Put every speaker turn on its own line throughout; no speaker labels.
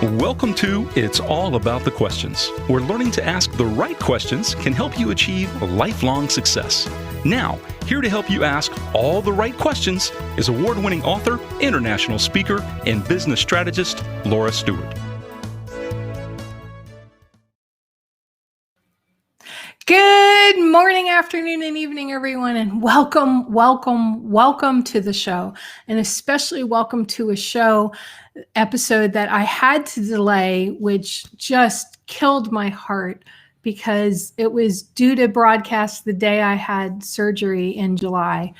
Welcome to It's All About the Questions, where learning to ask the right questions can help you achieve lifelong success. Now, here to help you ask all the right questions is award-winning author, international speaker, and business strategist, Laura Steward.
Good morning, afternoon, and evening, everyone, and welcome to the show, and especially welcome to a show episode that I had to delay, which just killed my heart because it was due to broadcast the day I had surgery in July,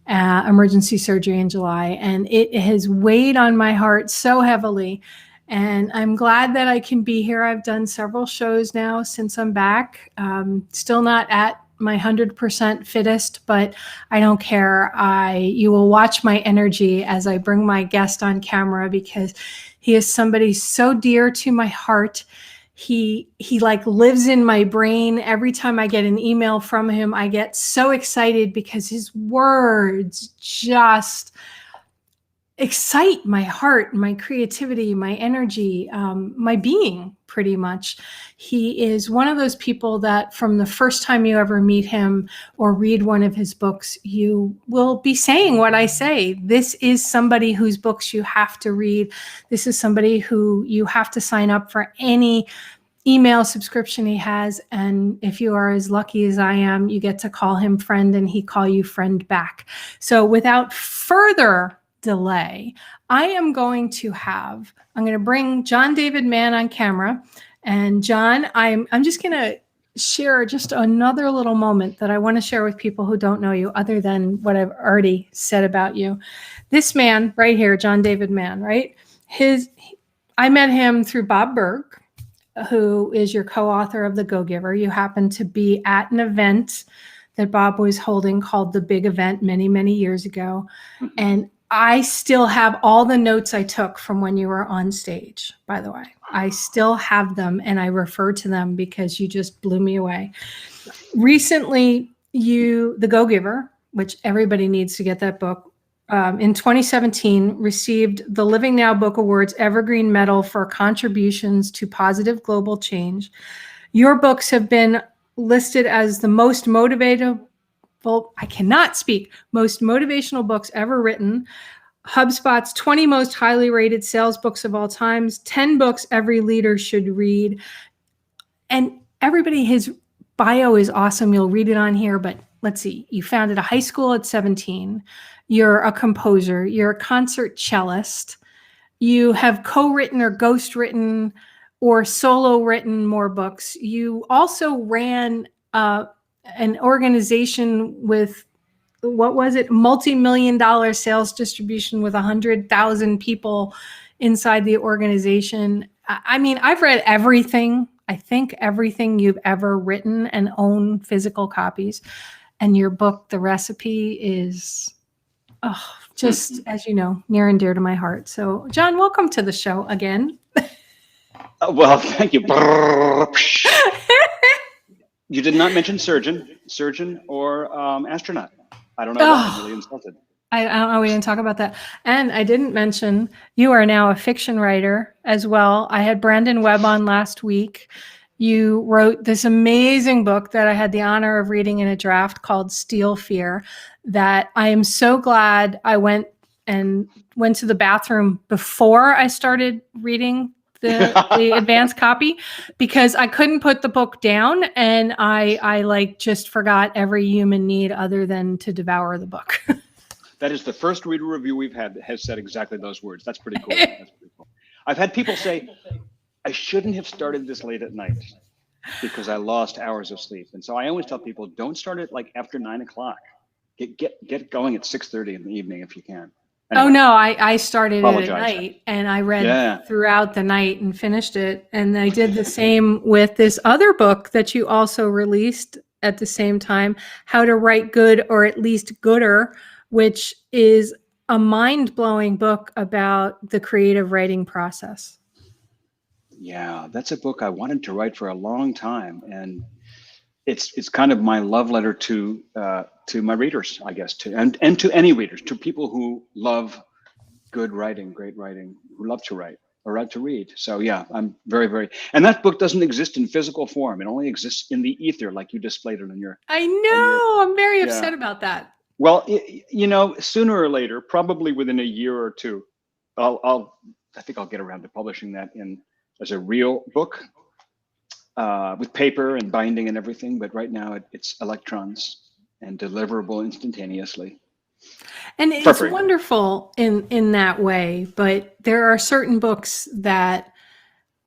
emergency surgery in July, and it has weighed on my heart so heavily. And I'm glad that I can be here. I've done several shows now since I'm back. Still not at my 100% fittest, but I don't care. You will watch my energy as I bring my guest on camera because he is somebody so dear to my heart. He like lives in my brain. Every time I get an email from him, I get so excited because his words just excite my heart, my creativity, my energy, my being, pretty much. He is one of those people that from the first time you ever meet him or read one of his books, you will be saying what I say. This is somebody whose books you have to read. This is somebody who you have to sign up for any email subscription he has. And if you are as lucky as I am, you get to call him friend and he call you friend back. So without further delay, I'm going to bring John David Mann on camera. And John, I'm just going to share just another little moment that I want to share with people who don't know you other than what I've already said about you. This man right here, John David Mann, right? I met him through Bob Berg, who is your co-author of The Go-Giver. You happened to be at an event that Bob was holding called The Big Event many, many years ago. And I still have all the notes I took from when you were on stage, by the way. I still have them and I refer to them because you just blew me away. Recently, The Go-Giver, which everybody needs to get that book, in 2017 received the Living Now Book Awards Evergreen Medal for contributions to positive global change. Your books have been listed as the most motivational books ever written, HubSpot's 20 most highly rated sales books of all times, 10 books every leader should read. And everybody, his bio is awesome. You'll read it on here, but let's see. You founded a high school at 17. You're a composer. You're a concert cellist. You have co-written or ghost-written or solo-written more books. You also ran an organization with, what was it, multi-million-dollar sales distribution with 100,000 people inside the organization. I mean, I've read everything, I think everything you've ever written and own physical copies. And your book, The Recipe, is just, as you know, near and dear to my heart. So, John, welcome to the show again.
Well, thank you. You did not mention surgeon or astronaut. I don't know why. I'm really insulted.
I don't know. We didn't talk about that. And I didn't mention you are now a fiction writer as well. I had Brandon Webb on last week. You wrote this amazing book that I had the honor of reading in a draft called Steel Fear, that I am so glad I went to the bathroom before I started reading the advanced copy, because I couldn't put the book down, and I like just forgot every human need other than to devour the book.
That is the first reader review we've had that has said exactly those words. That's pretty cool. That's pretty cool. I've had people say, I shouldn't have started this late at night because I lost hours of sleep. And so I always tell people, don't start it like after 9 o'clock. Get going at 6:30 in the evening if you can. Anyway,
oh no, I started it at night and I read throughout the night and finished it. And I did the same with this other book that you also released at the same time, How to Write Good, or at least Gooder, which is a mind-blowing book about the creative writing process.
Yeah, that's a book I wanted to write for a long time, and it's kind of my love letter to my readers, I guess, and to any readers, to people who love good writing, great writing, who love to write. right to read. So yeah, I'm very, very, and that book doesn't exist in physical form. It only exists in the ether, like you displayed it on your,
I
on your,
know. I'm very
yeah.
upset about that.
Well, you know, sooner or later, probably within a year or two, I think I'll get around to publishing that as a real book, with paper and binding and everything. But right now it's electrons and deliverable instantaneously.
And it's wonderful in that way, but there are certain books that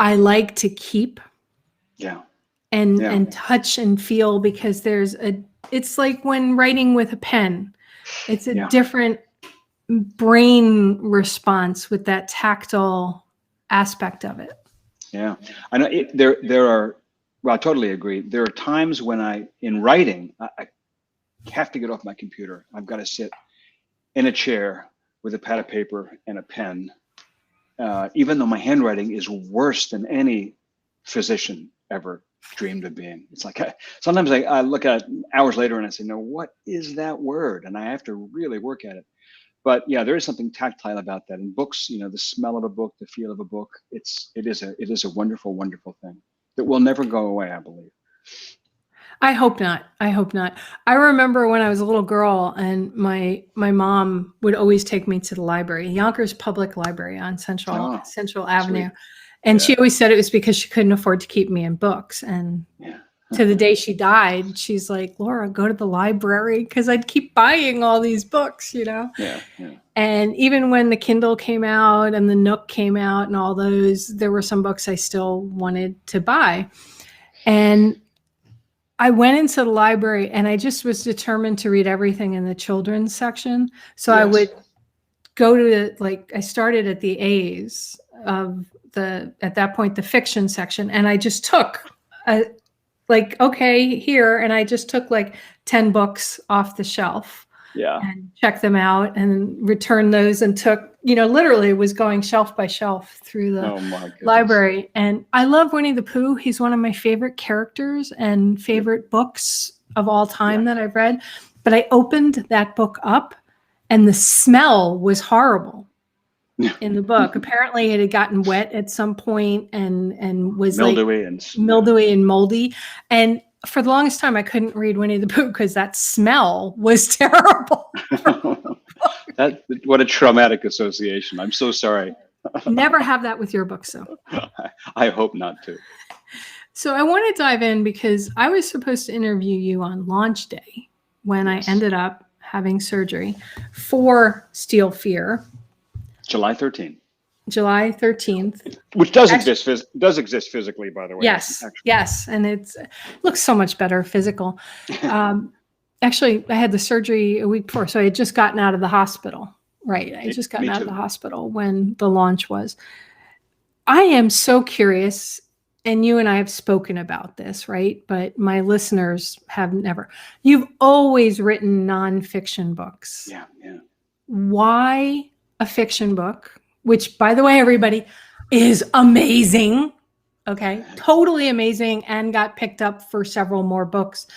I like to keep and touch and feel, because it's like when writing with a pen. It's a different brain response with that tactile aspect of it.
Yeah, I know there are, well, I totally agree. There are times when in writing, I have to get off my computer. I've got to sit in a chair with a pad of paper and a pen, even though my handwriting is worse than any physician ever dreamed of being. It's like, sometimes I look at it hours later and I say, no, what is that word? And I have to really work at it. But yeah, there is something tactile about that. In books, you know, the smell of a book, the feel of a book, it is a wonderful, wonderful thing that will never go away, I believe.
I hope not. I hope not. I remember when I was a little girl, and my mom would always take me to the library, Yonkers Public Library on Central Avenue.
Sweet.
And she always said it was because she couldn't afford to keep me in books. And to the day she died, she's like, Laura, go to the library, because I'd keep buying all these books, you know?
Yeah.
And even when the Kindle came out and the Nook came out and all those, there were some books I still wanted to buy. And I went into the library and I just was determined to read everything in the children's section. So I would go to, like, I started at the A's of at that point, the fiction section. And I just took okay, here. And I just took like 10 books off the shelf. And checked them out and returned those, and took, literally was going shelf by shelf through the library. And I love Winnie the Pooh. He's one of my favorite characters and favorite books of all time that I've read. But I opened that book up and the smell was horrible in the book. Apparently it had gotten wet at some point and was mildewy and moldy. And for the longest time, I couldn't read Winnie the Pooh because that smell was terrible.
What a traumatic association. I'm so sorry.
Never have that with your books, though.
I hope not to.
So I want to dive in because I was supposed to interview you on launch day when I ended up having surgery for Steel Fear.
July 13th.
July 13th.
Which does exist physically, by the way.
Yes. And it looks so much better physical. Actually, I had the surgery a week before, so I had just gotten out of the hospital. Right. I had just gotten out of the hospital when the launch was. I am so curious, and you and I have spoken about this, right? But my listeners have never. You've always written nonfiction books.
Yeah.
Why a fiction book? Which, by the way, everybody, is amazing. Okay. Totally amazing, and got picked up for several more books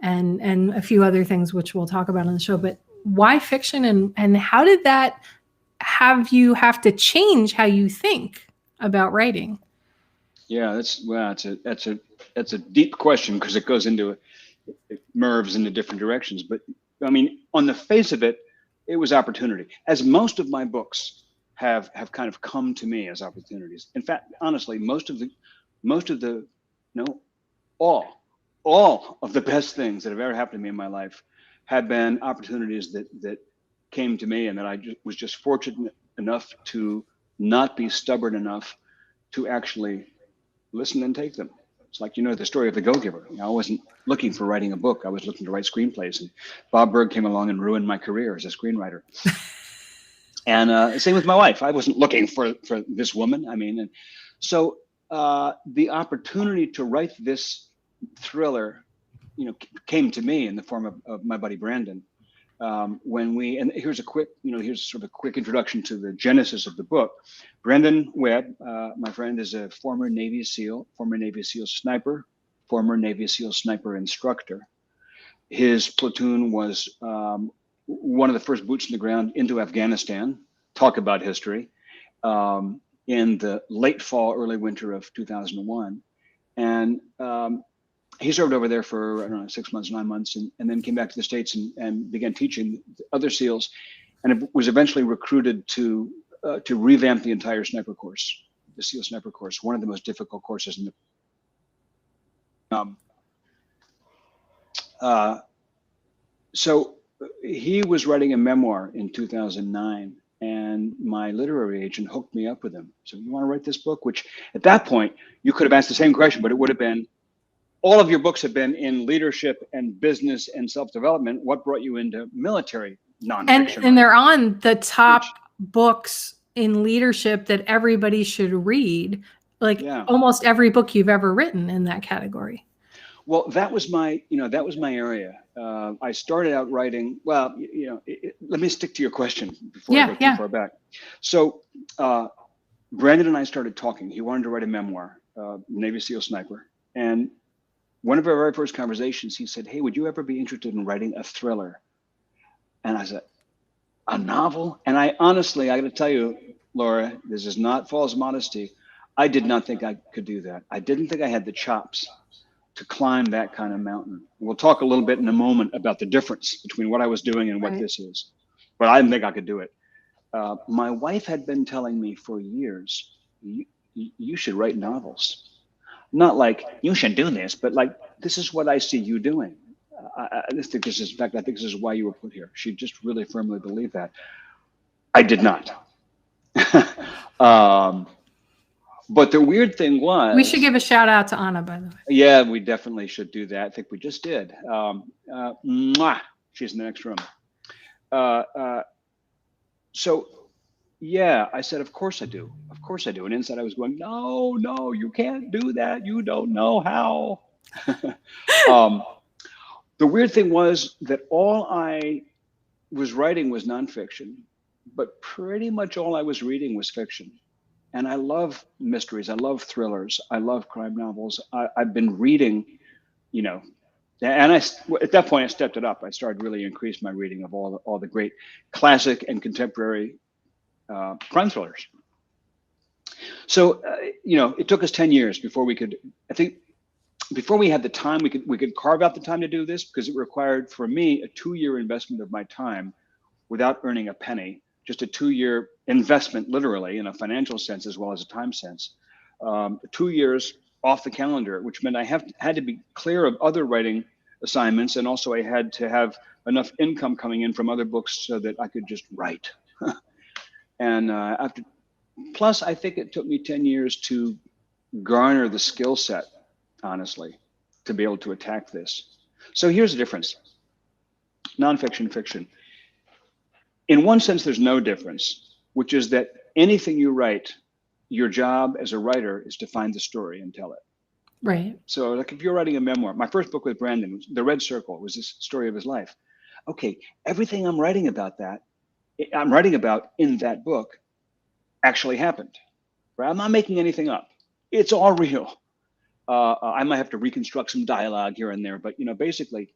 and a few other things, which we'll talk about on the show. But why fiction, and how did that have you have to change how you think about writing?
Yeah, that's a deep question, because it goes into it merves into different directions. But I mean, on the face of it, it was opportunity. As most of my books have kind of come to me as opportunities. In fact, honestly, all of the best things that have ever happened to me in my life have been opportunities that came to me, and that I was just fortunate enough to not be stubborn enough to actually listen and take them. It's like, the story of the Go-Giver. I wasn't looking for writing a book. I was looking to write screenplays, and Bob Berg came along and ruined my career as a screenwriter. And same with my wife. I wasn't looking for this woman. I mean, and so the opportunity to write this thriller, came to me in the form of my buddy Brandon. And here's sort of a quick introduction to the genesis of the book. Brandon Webb, my friend, is a former Navy SEAL sniper, former Navy SEAL sniper instructor. His platoon was one of the first boots in the ground into Afghanistan. Talk about history. in the late fall, early winter of 2001. And he served over there for, I don't know, 6 months, 9 months, and then came back to the States and began teaching other SEALs, and was eventually recruited to revamp the entire sniper course, the SEAL sniper course, one of the most difficult courses in the. So he was writing a memoir in 2009, and my literary agent hooked me up with him. So, you want to write this book? Which at that point, you could have asked the same question, but it would have been, all of your books have been in leadership and business and self-development. What brought you into military nonfiction?
And they're on the top books in leadership that everybody should read. Like almost every book you've ever written in that category.
Well, that was my area. I started out writing. Well, let me stick to your question before I go too far back. So, Brandon and I started talking. He wanted to write a memoir, Navy SEAL sniper, and one of our very first conversations, he said, "Hey, would you ever be interested in writing a thriller?" And I said, "A novel?" And I honestly, I got to tell you, Laura, this is not false modesty. I did not think I could do that. I didn't think I had the chops to climb that kind of mountain. We'll talk a little bit in a moment about the difference between what I was doing and what this is, but I didn't think I could do it. My wife had been telling me for years, you should write novels. Not like, you should do this, but like, this is what I see you doing. I think this is, in fact, I think this is why you were put here. She just really firmly believed that. I did not. But the weird thing was,
we should give a shout out to Anna, by the way.
Yeah, we definitely should do that. I think we just did. Mwah, she's in the next room. So yeah, I said, of course I do. Of course I do. And inside I was going, no, you can't do that. You don't know how. The weird thing was that all I was writing was nonfiction, but pretty much all I was reading was fiction. And I love mysteries. I love thrillers. I love crime novels. I've been reading, and at that point I stepped it up. I started really increase my reading of all the great classic and contemporary crime thrillers. So, it took us 10 years before we could, I think, before we had the time, we could carve out the time to do this, because it required, for me, a 2-year investment of my time without earning a penny, just a 2-year investment, literally, in a financial sense as well as a time sense. 2 years off the calendar, which meant I had to be clear of other writing assignments, and also I had to have enough income coming in from other books so that I could just write. And plus, I think it took me 10 years to garner the skill set, honestly, to be able to attack this. So here's the difference: nonfiction, fiction. In one sense, there's no difference, which is that anything you write, your job as a writer is to find the story and tell it.
Right. So
like if you're writing a memoir, my first book with Brandon, The Red Circle, was this story of his life. Okay, everything I'm writing about in that book actually happened. Right? I'm not making anything up. It's all real. I might have to reconstruct some dialogue here and there, but basically,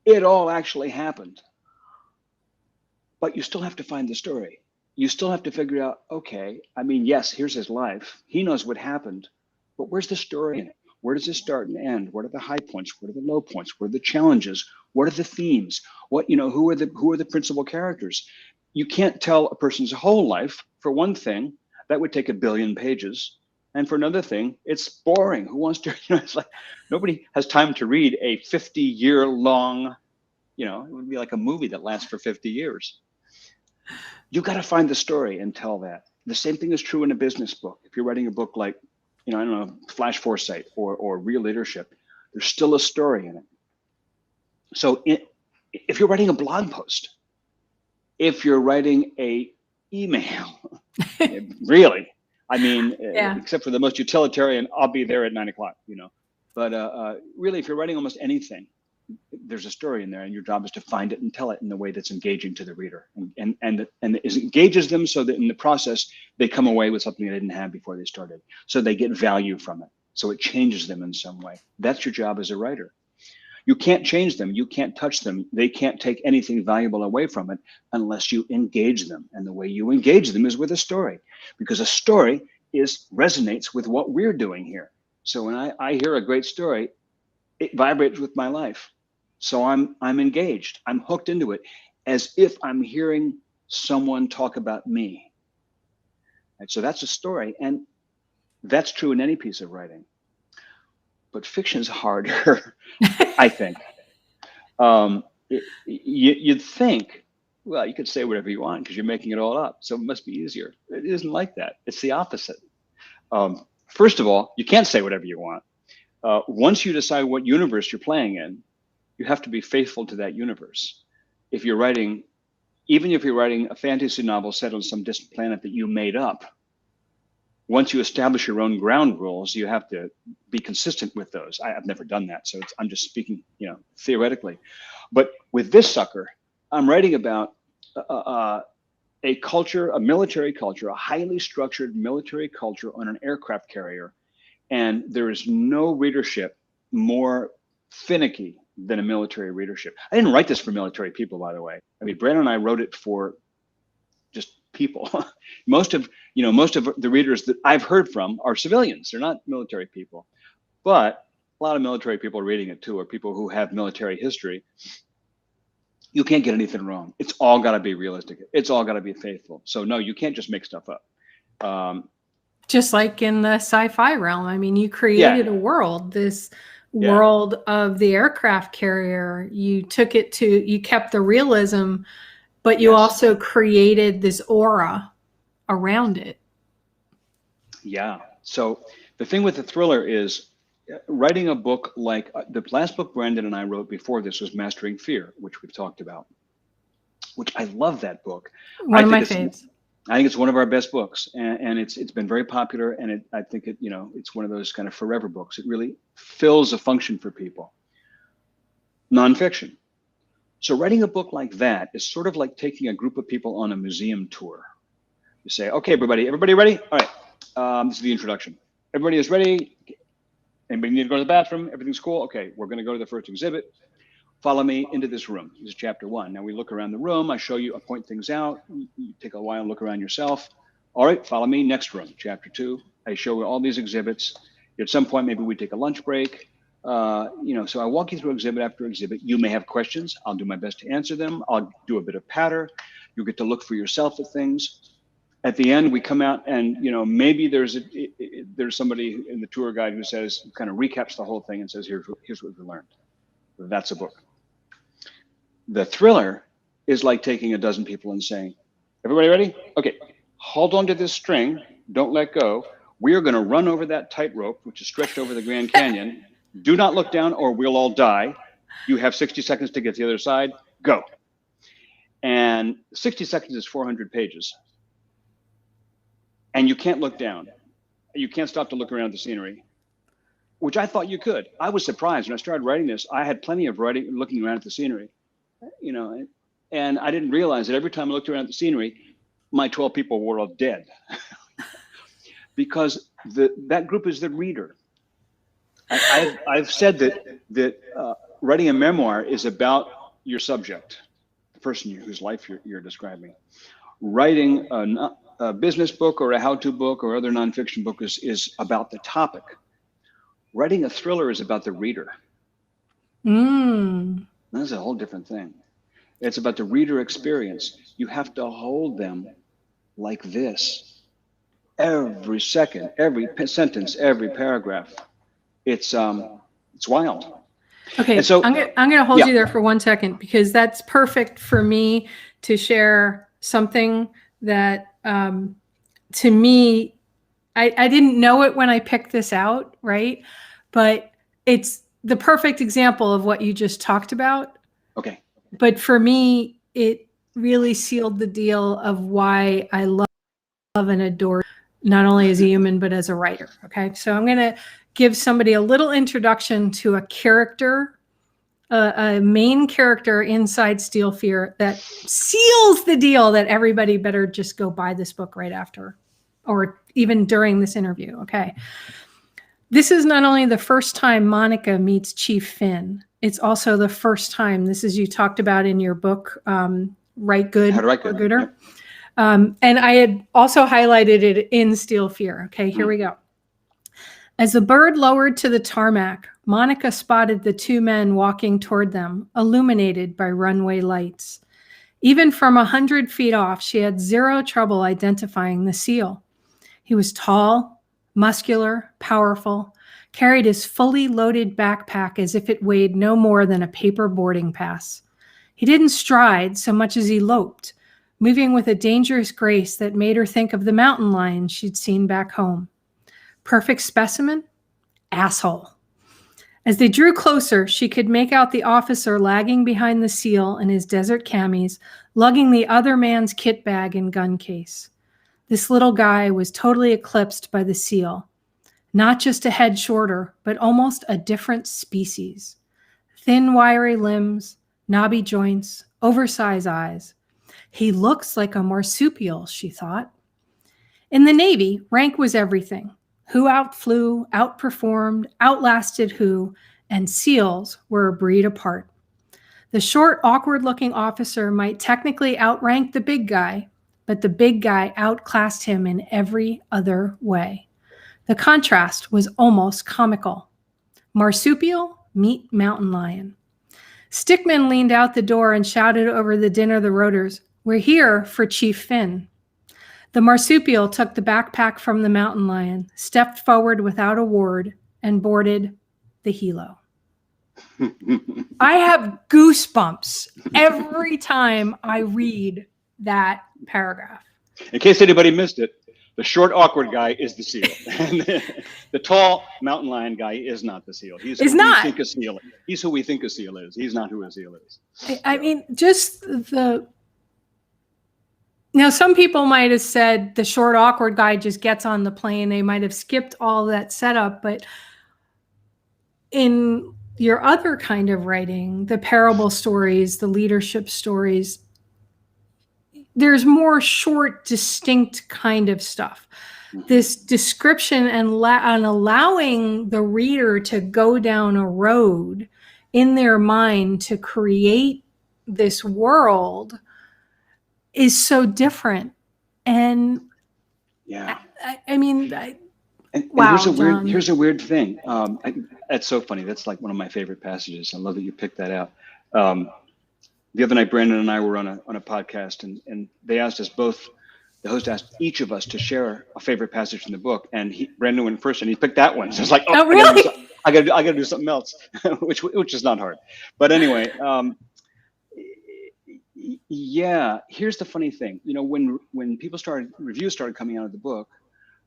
it all actually happened. But you still have to find the story. You still have to figure out, okay, yes, here's his life. He knows what happened, but where's the story in it? Where does it start and end? What are the high points? What are the low points? What are the challenges? What are the themes? Who are the principal characters? You can't tell a person's whole life. For one thing, that would take 1 billion pages. And for another thing, it's boring. Who wants to, it's like, nobody has time to read a 50-year long, it would be like a movie that lasts for 50 years. You got to find the story and tell that. The same thing is true in a business book. If you're writing a book like, I don't know, Flash Foresight or Real Leadership, there's still a story in it. So if you're writing a blog post, if you're writing a email, really, except for the most utilitarian, I'll be there at 9 o'clock, But really, if you're writing almost anything, there's a story in there, and your job is to find it and tell it in a way that's engaging to the reader, and it engages them so that in the process they come away with something they didn't have before they started. So they get value from it. So it changes them in some way. That's your job as a writer. You can't change them. You can't touch them. They can't take anything valuable away from it unless you engage them. And the way you engage them is with a story, because a story resonates with what we're doing here. So when I hear a great story, it vibrates with my life. So I'm engaged. I'm hooked into it as if I'm hearing someone talk about me. And so that's a story. And that's true in any piece of writing. But fiction's harder, I think. You'd think, well, you could say whatever you want because you're making it all up, so it must be easier. It isn't like that. It's the opposite. First of all, you can't say whatever you want. Once you decide what universe you're playing in, you have to be faithful to that universe. If you're writing, even if you're writing a fantasy novel set on some distant planet that you made up, once you establish your own ground rules, you have to be consistent with those. I've never done that, so I'm just speaking, theoretically. But with this sucker, I'm writing about a culture, a military culture, a highly structured military culture on an aircraft carrier, and there is no readership more finicky than a military readership. I didn't write this for military people, by the way. I mean, Brandon and I wrote it for just people. Most of the readers that I've heard from are civilians. They're not military people, but a lot of military people reading it too are people who have military history. You can't get anything wrong. It's all got to be realistic. It's all got to be faithful. So no, you can't just make stuff up.
Just like in the sci-fi realm. I mean, you created a world, this world of the aircraft carrier. You kept the realism, but you also created this aura around it. Yeah.
So the thing with the thriller is writing a book like the last book Brandon and I wrote before this was Mastering Fear, which we've talked about, which I love that book.
One of my faves.
I think it's one of our best books, and it's been very popular, and I think it's one of those kind of forever books. It really fills a function for people. Nonfiction. So writing a book like that is sort of like taking a group of people on a museum tour. You say, okay, everybody ready? All right, this is the introduction. Everybody is ready. Anybody need to go to the bathroom? Everything's cool? Okay, we're gonna go to the first exhibit. Follow me into this room. This is chapter 1. Now we look around the room. I show you, I point things out. You take a while and look around yourself. All right, follow me, next room, chapter 2. I show you all these exhibits. At some point, maybe we take a lunch break. So I walk you through exhibit after exhibit. You may have questions. I'll do my best to answer them. I'll do a bit of patter. You get to look for yourself at things. At the end, we come out and, maybe there's somebody in the tour guide who says, kind of recaps the whole thing and says, here's what we learned. That's a book. The thriller is like taking a dozen people and saying, everybody ready? Okay, hold on to this string. Don't let go. We are going to run over that tightrope, which is stretched over the Grand Canyon. Do not look down or we'll all die. You have 60 seconds to get to the other side. Go. And 60 seconds is 400 pages. And you can't look down. You can't stop to look around at the scenery, which I thought you could. I was surprised when I started writing this. I had plenty of looking around at the scenery, and I didn't realize that every time I looked around at the scenery, my 12 people were all dead because that group is the reader. I've said that writing a memoir is about your subject, the person whose life you're describing. Writing a business book or a how-to book or other nonfiction book is about the topic. Writing a thriller is about the reader. That's a whole different thing. It's about the reader experience. You have to hold them like this. Every second, every sentence, every paragraph. It's wild.
Okay,
and so,
I'm gonna hold you there for 1 second because that's perfect for me to share something that to me, I didn't know it when I picked this out, right? But it's the perfect example of what you just talked about.
Okay.
But for me, it really sealed the deal of why I love and adore not only as a human, but as a writer. Okay. So I'm going to give somebody a little introduction to a character, a main character inside Steel Fear that seals the deal that everybody better just go buy this book right after or even during this interview. Okay. This is not only the first time Monica meets Chief Finn, it's also the first time, this is you talked about in your book, Write Good,
How to Write Good.
Gooder.
Yep.
And I had also highlighted it in Steel Fear. Okay, here we go. As the bird lowered to the tarmac, Monica spotted the two men walking toward them, illuminated by runway lights. Even from 100 feet off, she had zero trouble identifying the SEAL. He was tall, muscular, powerful, carried his fully loaded backpack as if it weighed no more than a paper boarding pass. He didn't stride so much as he loped, moving with a dangerous grace that made her think of the mountain lions she'd seen back home. Perfect specimen? Asshole. As they drew closer, she could make out the officer lagging behind the SEAL in his desert camis, lugging the other man's kit bag and gun case. This little guy was totally eclipsed by the SEAL. Not just a head shorter, but almost a different species. Thin, wiry limbs, knobby joints, oversized eyes. He looks like a marsupial, she thought. In the Navy, rank was everything. Who outflew, outperformed, outlasted who, and SEALs were a breed apart. The short, awkward-looking officer might technically outrank the big guy, but the big guy outclassed him in every other way. The contrast was almost comical. Marsupial meet mountain lion. Stickman leaned out the door and shouted over the din of the rotors, "We're here for Chief Finn." The marsupial took the backpack from the mountain lion, stepped forward without a word, and boarded the helo. I have goosebumps every time I read that paragraph.
In case anybody missed it, the short, awkward guy is the SEAL. And the tall mountain lion guy is not the SEAL. He's who we think a SEAL is. He's who we think a SEAL is. He's not who a SEAL is.
I mean, just the... Now, some people might have said the short, awkward guy just gets on the plane. They might have skipped all that setup. But in your other kind of writing, the parable stories, the leadership stories, there's more short, distinct kind of stuff. This description and allowing the reader to go down a road in their mind to create this world is so different. And
yeah,
I mean,
and
wow,
here's a weird thing. That's so funny. That's like one of my favorite passages. I love that you picked that out. The other night, Brandon and I were on a podcast, and they asked us both. The host asked each of us to share a favorite passage from the book, and Brandon went first, and he picked that one. So it's like, oh,
really?
I gotta do something else, which is not hard. But anyway, yeah. Here's the funny thing. You know, when reviews started coming out of the book,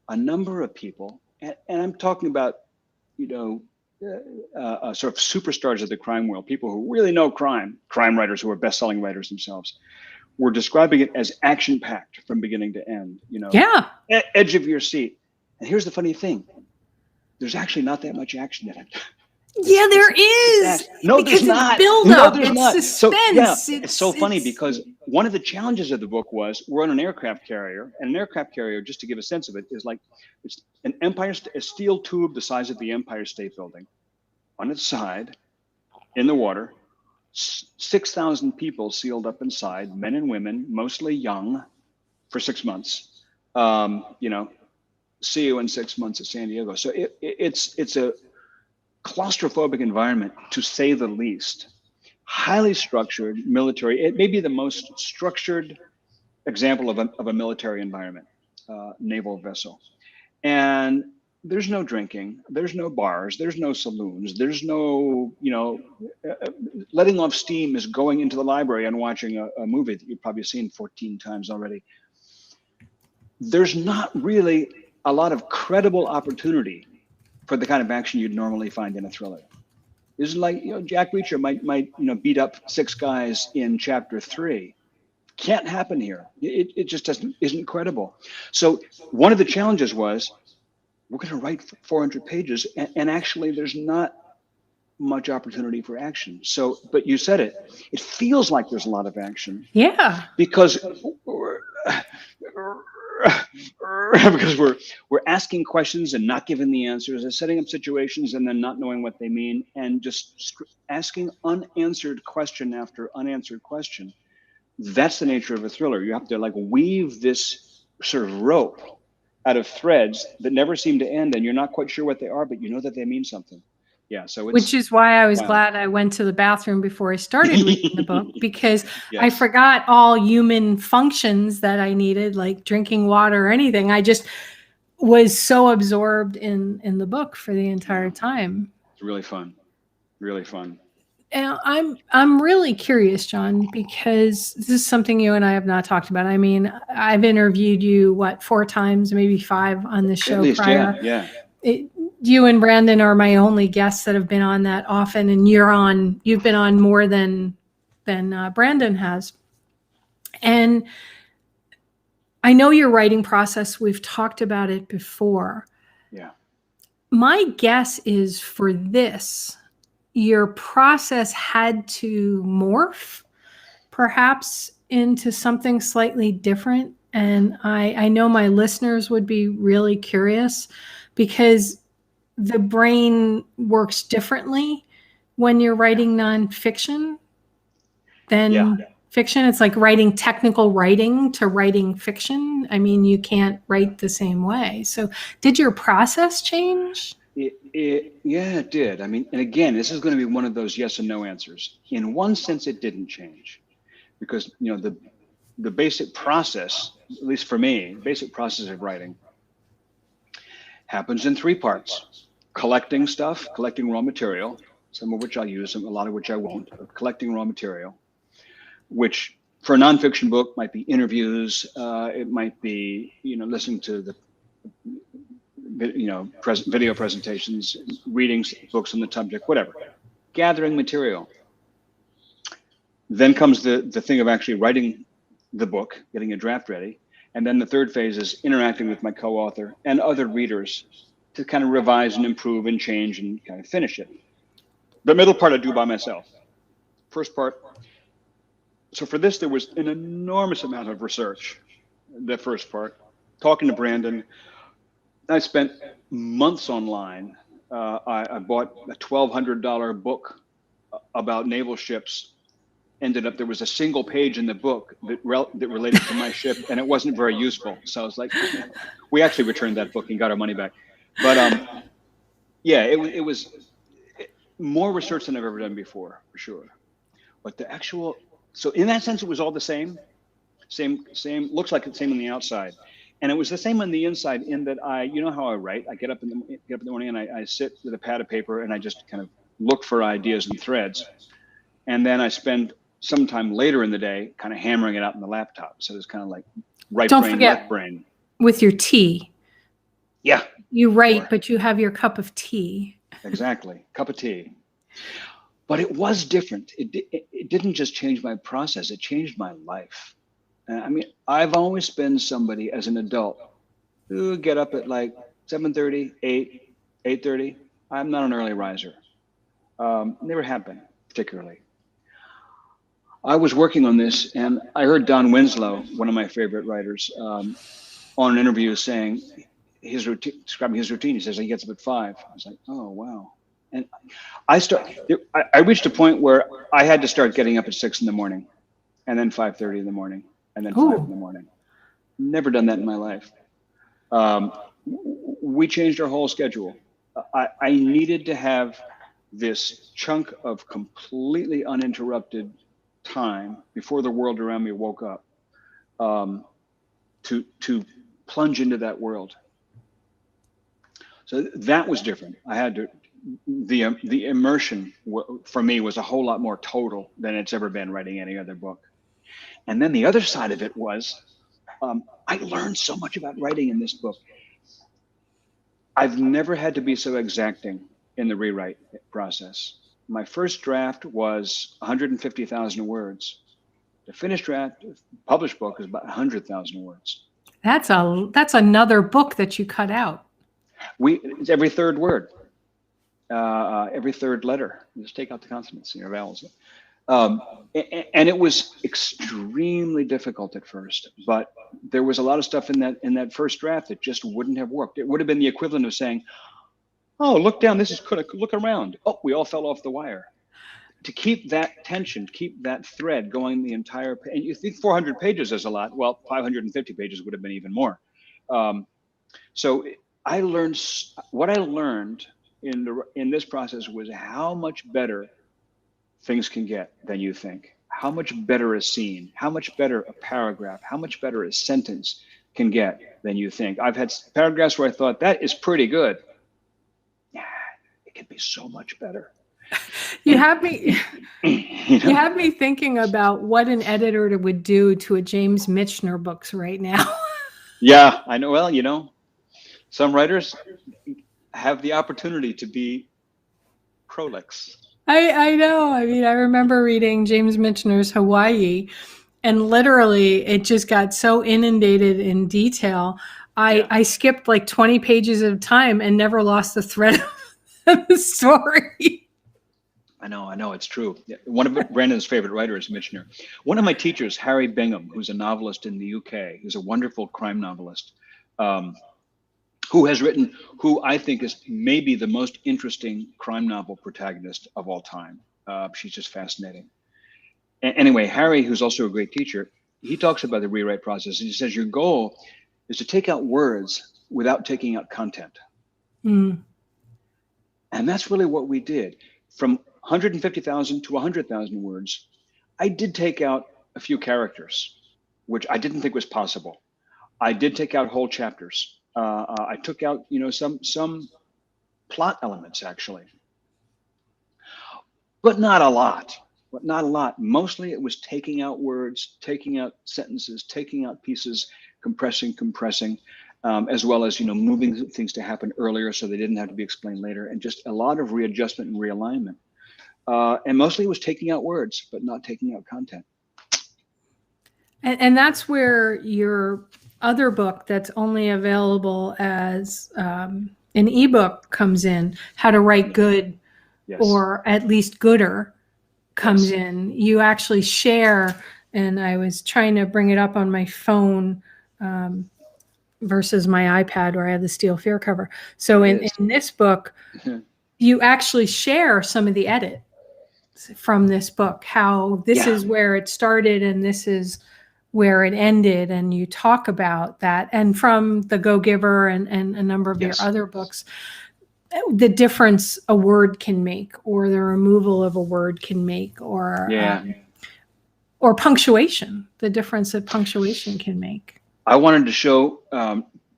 a number of people, and I'm talking about, you know, sort of superstars of the crime world, people who really know crime writers who are best-selling writers themselves, were describing it as action-packed from beginning to end. You know,
yeah,
edge of your seat. And here's the funny thing: there's actually not that much action in it.
Yeah, there is.
No, there's not.
Build up. It's suspense.
So, yeah, it's so funny because one of the challenges of the book was we're on an aircraft carrier, and an aircraft carrier, just to give a sense of it, is like it's a steel tube the size of the Empire State Building. On its side, in the water, 6,000 people sealed up inside, men and women, mostly young, for 6 months. You know, see you in 6 months at San Diego. So it's a claustrophobic environment, to say the least. Highly structured military. It may be the most structured example of a military environment, naval vessel. And there's no drinking, there's no bars, there's no saloons, there's no, you know, letting off steam is going into the library and watching a movie that you've probably seen 14 times already. There's not really a lot of credible opportunity for the kind of action you'd normally find in a thriller. This is like, you know, Jack Reacher might you know, beat up 6 guys in chapter 3. Can't happen here. It just isn't credible. So one of the challenges was, we're going to write 400 pages, and actually there's not much opportunity for action. So, but you said it feels like there's a lot of action.
Yeah.
Because because we're asking questions and not giving the answers, and setting up situations and then not knowing what they mean, and just asking unanswered question after unanswered question. That's the nature of a thriller. You have to like weave this sort of rope out of threads that never seem to end, and you're not quite sure what they are, but you know that they mean something. Yeah, so it's,
which is why I was
wow.
glad I went to the bathroom before I started reading the book, because
Yes.
I forgot all human functions that I needed, like drinking water or anything. I just was so absorbed in the book for the entire time.
It's really fun. Really fun.
And I'm really curious, John, because this is something you and I have not talked about. I mean, I've interviewed you 4 times, maybe 5 on this show
At least,
prior.
yeah.
You and Brandon are my only guests that have been on that often, and you've been on more than Brandon has. And I know your writing process. We've talked about it before.
Yeah.
My guess is for this, your process had to morph perhaps into something slightly different. And I know my listeners would be really curious, because the brain works differently when you're writing nonfiction than fiction. It's like writing technical writing to writing fiction. I mean, you can't write the same way. So did your process change?
Yeah, it did. I mean, and again, this is going to be one of those yes and no answers. In one sense, it didn't change, because the basic process, at least for me, basic process of writing happens in 3 parts: collecting stuff, collecting raw material, some of which I'll use, a lot of which I won't, but collecting raw material, which for a nonfiction book might be interviews, it might be, listening to the video presentations, reading books on the subject, whatever, gathering material. Then comes the thing of actually writing the book, getting a draft ready. And then the third phase is interacting with my co-author and other readers to kind of revise and improve and change and kind of finish it. The middle part I do by myself. First part. So for this, there was an enormous amount of research. The first part, talking to Brandon. I spent months online. I bought a $1,200 book about naval ships. Ended up, there was a single page in the book that related to my ship, and it wasn't very useful. So I was like, we actually returned that book and got our money back. But yeah, it was more research than I've ever done before, for sure. But so in that sense, it was all the same, looks like it's same on the outside. And it was the same on the inside, in that you know how I write. I get up in the morning and I sit with a pad of paper and I just kind of look for ideas and threads. And then I spend some time later in the day kind of hammering it out in the laptop. So it's kind of like right brain, left brain.
With your tea.
Yeah.
You write, but you have your cup of tea.
Exactly. Cup of tea. But it was different. It didn't just change my process. It changed my life. I mean, I've always been somebody as an adult who would get up at like 7:30, 8:30. I'm not an early riser. Never have been, particularly. I was working on this, and I heard Don Winslow, one of my favorite writers, on an interview saying describing his routine. He says he gets up at 5. I was like, oh, wow. And I reached a point where I had to start getting up at 6 in the morning, and then 5:30 in the morning, and then 5 in the morning. Never done that in my life. We changed our whole schedule. I needed to have this chunk of completely uninterrupted time before the world around me woke up, to plunge into that world. So that was different. I had to. The immersion for me was a whole lot more total than it's ever been writing any other book. And then the other side of it was, I learned so much about writing in this book. I've never had to be so exacting in the rewrite process. My first draft was 150,000 words. The finished draft, published book, is about 100,000 words.
That's another book that you cut out.
It's every third word, every third letter. You just take out the consonants and your vowels. And it was extremely difficult at first, but there was a lot of stuff in that first draft that just wouldn't have worked. It would have been the equivalent of saying, "Oh, look down. Look around. Oh, we all fell off the wire." To keep that tension, keep that thread going the entire, and you think 400 pages is a lot. Well, 550 pages would have been even more. So what I learned in this process was how much better things can get than you think. How much better a scene, how much better a paragraph, how much better a sentence can get than you think. I've had paragraphs where I thought that is pretty good. Yeah, it can be so much better.
You have me you have me thinking about what an editor would do to a James Michener books right now.
Yeah, I know. Well, some writers have the opportunity to be prolix.
I know. I mean, I remember reading James Michener's Hawaii, and literally it just got so inundated in detail. I skipped like 20 pages at a time and never lost the thread of the story.
I know, it's true. One of Brandon's favorite writers, Michener. One of my teachers, Harry Bingham, who's a novelist in the UK, who's a wonderful crime novelist, who I think is maybe the most interesting crime novel protagonist of all time. She's just fascinating. Anyway, Harry, who's also a great teacher, he talks about the rewrite process, and he says your goal is to take out words without taking out content. And that's really what we did. From 150,000 to 100,000 words, I did take out a few characters, which I didn't think was possible. I did take out whole chapters. I took out, some plot elements actually, but not a lot. Mostly it was taking out words, taking out sentences, taking out pieces, compressing, as well as, moving things to happen earlier so they didn't have to be explained later, and just a lot of readjustment and realignment. And mostly it was taking out words, but not taking out content.
And that's where your other book that's only available as an ebook comes in, How to Write Good,
Yes.
or at least Gooder, comes in. You actually share, and I was trying to bring it up on my phone versus my iPad where I have the steel fear cover. So in this book, you actually share some of the edit from this book, how this is where it started and this is where it ended, and you talk about that. And from The Go-Giver and a number of your other books, the difference a word can make, or the removal of a word can make, or punctuation, the difference that punctuation can make.
I wanted to show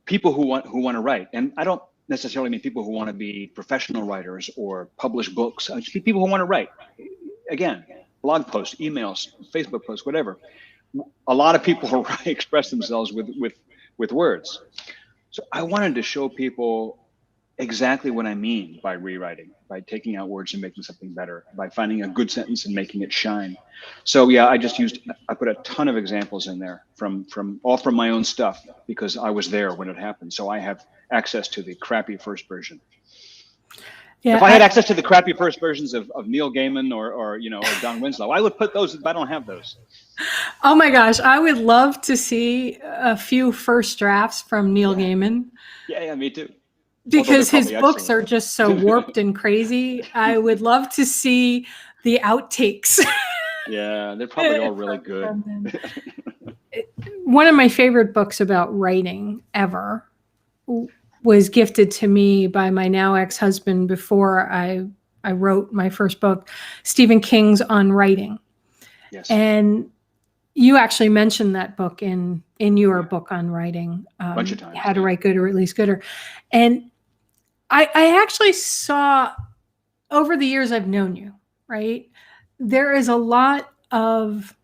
people who want to write, and I don't necessarily mean people who want to be professional writers or publish books. I just mean people who want to write. Again, blog posts, emails, Facebook posts, whatever. A lot of people express themselves with words. So I wanted to show people exactly what I mean by rewriting, by taking out words and making something better, by finding a good sentence and making it shine. So I put a ton of examples in there from my own stuff, because I was there when it happened. So I have access to the crappy first version. Yeah, if I had access to the crappy first versions of Neil Gaiman or Don Winslow, I would put those, but I don't have those.
Oh my gosh, I would love to see a few first drafts from Neil Gaiman.
Yeah, me too.
Because his books are just so warped and crazy. I would love to see the outtakes.
Yeah, they're probably all really good.
One of my favorite books about writing ever was gifted to me by my now ex-husband before I wrote my first book, Stephen King's On Writing.
Yes.
And you actually mentioned that book in your book on writing,
a bunch of times.
How to Write Good, or at least Gooder. And I actually saw, over the years I've known you, right? There is a lot of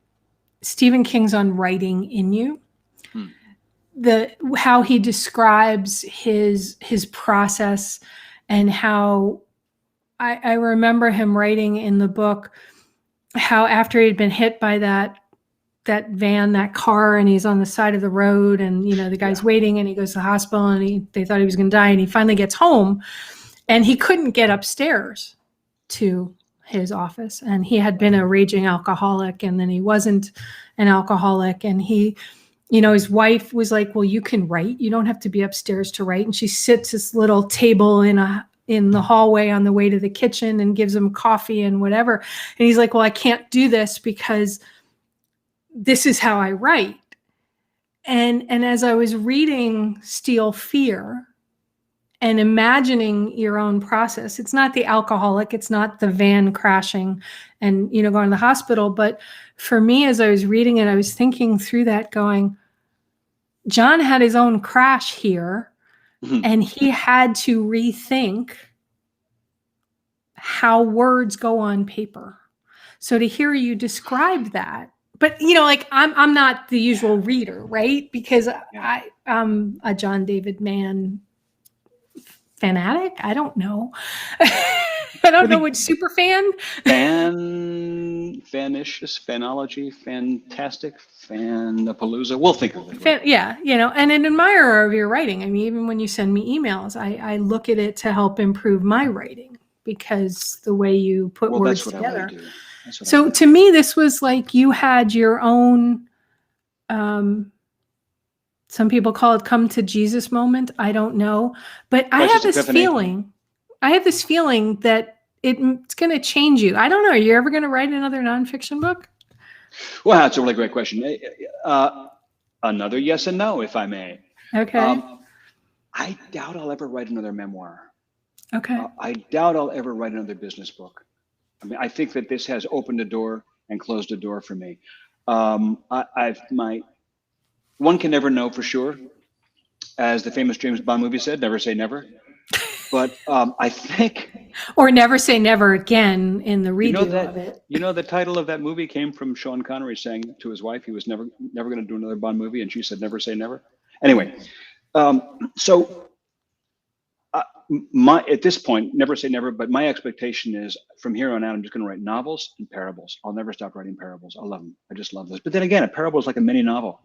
Stephen King's On Writing in you. How he describes his process, and how I remember him writing in the book how after he'd been hit by that van, that car, and he's on the side of the road, and the guy's waiting, and he goes to the hospital, and they thought he was going to die, and he finally gets home, and he couldn't get upstairs to his office, and he had been a raging alcoholic, and then he wasn't an alcoholic, and he, his wife was like, well, you can write, you don't have to be upstairs to write. And she sits this little table in the hallway on the way to the kitchen and gives him coffee and whatever. And he's like, well, I can't do this because this is how I write. And as I was reading Steal Fear and imagining your own process, it's not the alcoholic, it's not the van crashing and, going to the hospital. But for me, as I was reading it, I was thinking through that going, John had his own crash here, and he had to rethink how words go on paper. So to hear you describe that, but I'm not the usual reader, right? Because I'm a John David Mann fanatic. I don't know. I don't know which super fan.
Fanicious, fanology, fantastic, fanapalooza. We'll think of it.
And an admirer of your writing. I mean, even when you send me emails, I look at it to help improve my writing because the way you put words together. So to me, this was like you had your own, some people call it come to Jesus moment. I don't know. But I have this feeling that it's going to change you. I don't know. Are you ever going to write another nonfiction book?
Well, that's a really great question. Another yes and no, if I may.
Okay.
I doubt I'll ever write another memoir.
Okay.
I doubt I'll ever write another business book. I mean, I think that this has opened a door and closed a door for me. One can never know for sure. As the famous James Bond movie said, never say never. But I think...
Or never say never again in the redo of it.
The title of that movie came from Sean Connery saying to his wife he was never going to do another Bond movie, and she said never say never. Anyway, at this point, never say never, but my expectation is from here on out, I'm just going to write novels and parables. I'll never stop writing parables. I love them. I just love this. But then again, a parable is like a mini novel.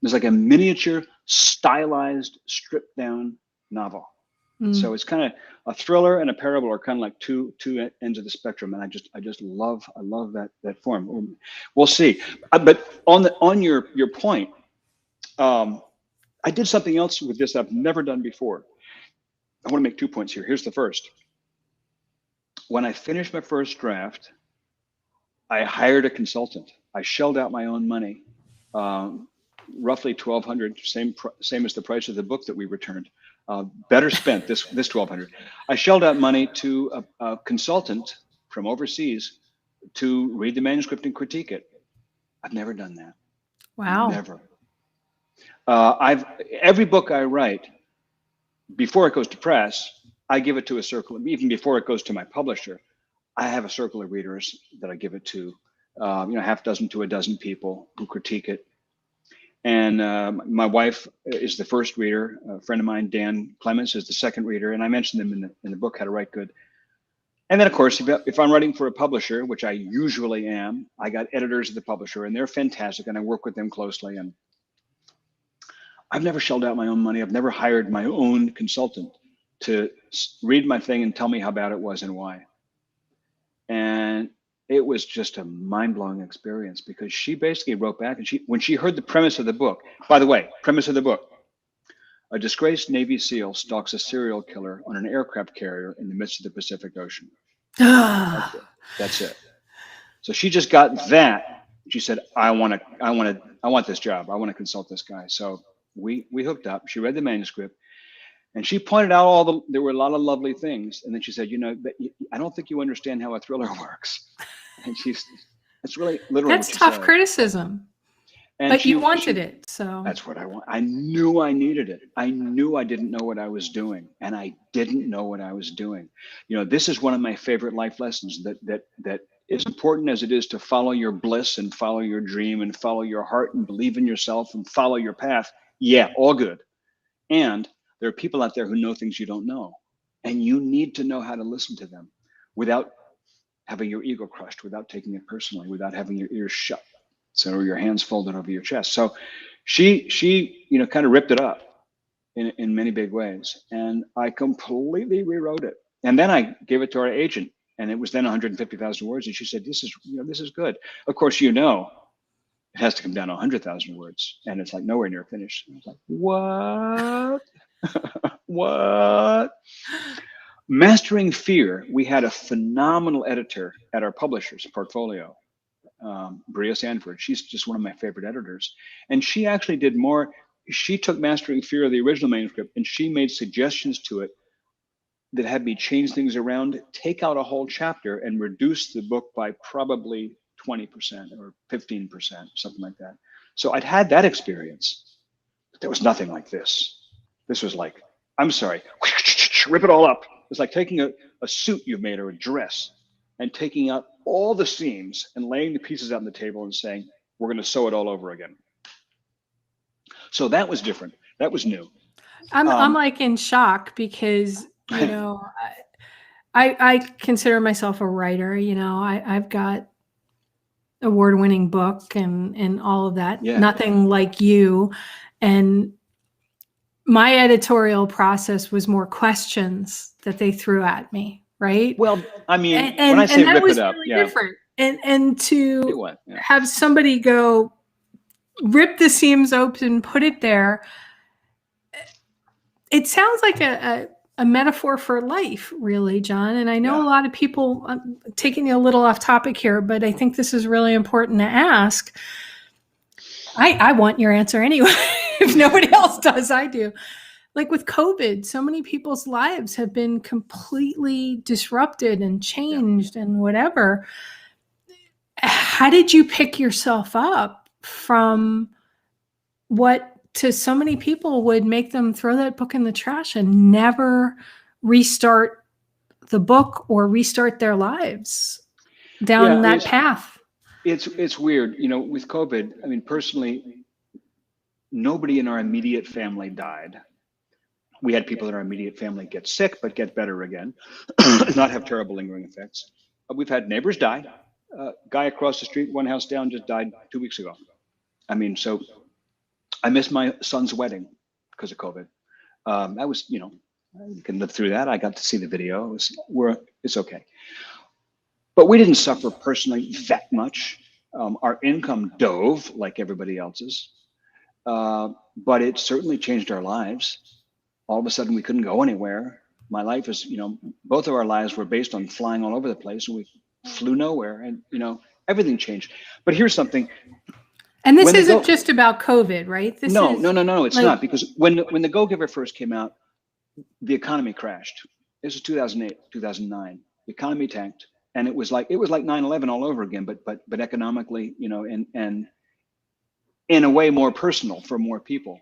It's like a miniature, stylized, stripped down novel. So it's kind of a thriller and a parable are kind of like two ends of the spectrum, and I just love that form. We'll see. But on your point, I did something else with this I've never done before. I want to make 2 points here. Here's the first. When I finished my first draft, I hired a consultant. I shelled out my own money, roughly $1,200, same as the price of the book that we returned. Better spent this $1,200. I shelled out money to a consultant from overseas to read the manuscript and critique it. I've never done that.
Wow.
Never. Every book I write, before it goes to press, I give it to a circle. Even before it goes to my publisher, I have a circle of readers that I give it to. Half dozen to a dozen people who critique it. And my wife is the first reader. A friend of mine, Dan Clements, is the second reader. And I mentioned them in the book, How to Write Good. And then, of course, if I'm writing for a publisher, which I usually am, I got editors of the publisher, and they're fantastic, and I work with them closely. And I've never shelled out my own money. I've never hired my own consultant to read my thing and tell me how bad it was and why. And it was just a mind-blowing experience because she basically wrote back, and when she heard the premise of the book, by the way, premise of the book, a disgraced Navy SEAL stalks a serial killer on an aircraft carrier in the midst of the Pacific Ocean. That's it. So she just got that. She said, I want this job. I want to consult this guy. So we hooked up. She read the manuscript, and she pointed out there were a lot of lovely things. And then she said, I don't think you understand how a thriller works. And it's really literally.
That's tough criticism. But you wanted it, so.
That's what I want. I knew I needed it. I knew I didn't know what I was doing, and I didn't know what I was doing. This is one of my favorite life lessons that as important as it is to follow your bliss and follow your dream and follow your heart and believe in yourself and follow your path. Yeah, all good. And there are people out there who know things you don't know, and you need to know how to listen to them without having your ego crushed, without taking it personally, without having your ears shut. So your hands folded over your chest. So she kind of ripped it up in many big ways. And I completely rewrote it. And then I gave it to our agent. And it was then 150,000 words. And she said, this is good. Of course, it has to come down to 100,000 words. And it's like nowhere near finished. I was like, what? What? Mastering Fear, we had a phenomenal editor at our publisher's portfolio, Bria Sanford. She's just one of my favorite editors. And she actually did more. She took Mastering Fear, the original manuscript, and she made suggestions to it that had me change things around, take out a whole chapter and reduce the book by probably 20% or 15%, something like that. So I'd had that experience, but there was nothing like this. This was like, I'm sorry, rip it all up. It's like taking a suit you've made or a dress and taking out all the seams and laying the pieces out on the table and saying, we're going to sew it all over again. So that was different. That was new.
I'm like in shock because, you know, I consider myself a writer. You know, I've got award-winning book and all of that.
Yeah.
Nothing like you. And my editorial process was more questions that they threw at me, right?
Well, I mean, when I say
that
rip
was
it up,
really
yeah.
different. And to
Yeah.
have somebody go rip the seams open, put it there. It sounds like a metaphor for life, really, John. And I know a lot of people, I'm taking you a little off topic here, but I think this is really important to ask. I want your answer anyway. If nobody else does, I do. Like with COVID, so many people's lives have been completely disrupted and changed and whatever. How did you pick yourself up from what to so many people would make them throw that book in the trash and never restart the book or restart their lives down that path?
It's weird, you know, with COVID. I mean, personally, nobody in our immediate family died. We had people in our immediate family get sick, but get better again, not have terrible lingering effects. We've had neighbors die. Guy across the street, one house down, just died 2 weeks ago. I mean, so I missed my son's wedding because of COVID. That was, you know, you can live through that. I got to see the video. It's okay. But we didn't suffer personally that much. Our income dove like everybody else's, but it certainly changed our lives. All of a sudden, we couldn't go anywhere. My life is, you know, both of our lives were based on flying all over the place, and we flew nowhere, and, you know, everything changed. But here's something.
And this isn't just about COVID, right?
No, it's not, because when the Go Giver first came out, the economy crashed. This was 2008, 2009. The economy tanked, and it was like 9/11 all over again, but economically, you know, and in a way more personal for more people.